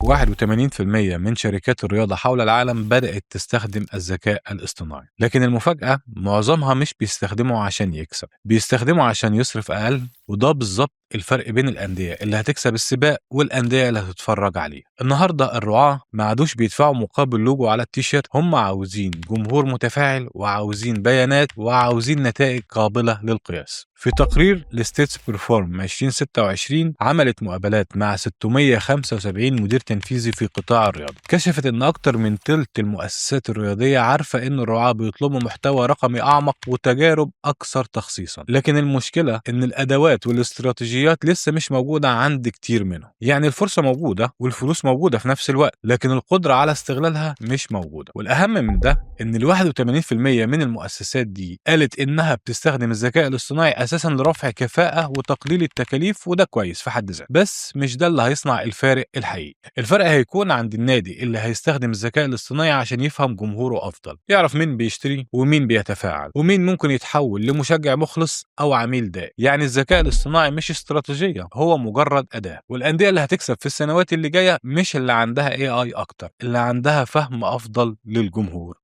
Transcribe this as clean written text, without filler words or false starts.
81% من شركات الرياضة حول العالم بدأت تستخدم الذكاء الاصطناعي، لكن المفاجأة معظمها مش بيستخدمه عشان يكسب، بيستخدمه عشان يصرف أقل. وده بالظبط الفرق بين الأندية اللي هتكسب السباق والأندية اللي هتتفرج عليه. النهاردة الرعاة ما عادوش بيدفعوا مقابل لوجو على التيشيرت، هم عاوزين جمهور متفاعل وعاوزين بيانات وعاوزين نتائج قابلة للقياس. في تقرير لستيتس بيرفورم 2026 عملت مقابلات مع 675 مدير تنفيذي في قطاع الرياضة، كشفت ان اكتر من تلت المؤسسات الرياضية عارفة ان الرعاة بيطلبوا محتوى رقمي اعمق وتجارب اكثر تخصيصا، لكن المشكلة ان الادوات والاستراتيجيات لسه مش موجودة عند كتير منهم. يعني الفرصة موجودة والفلوس موجودة في نفس الوقت، لكن القدرة على استغلالها مش موجودة. والاهم من ده ان 81% من المؤسسات دي قالت انها بتستخدم الذكاء الاصطناعي اساسا لرفع كفاءة وتقليل التكاليف، وده كويس في حد ذاته، بس مش ده اللي هيصنع الفارق الحقيقي. الفرق هيكون عند النادي اللي هيستخدم الذكاء الاصطناعي عشان يفهم جمهوره افضل، يعرف مين بيشتري ومين بيتفاعل ومين ممكن يتحول لمشجع مخلص او عميل دائم. يعني الذكاء الاصطناعي مش استراتيجية، هو مجرد أداة. والأندية اللي هتكسب في السنوات اللي جاية مش اللي عندها AI اكتر، اللي عندها فهم افضل للجمهور.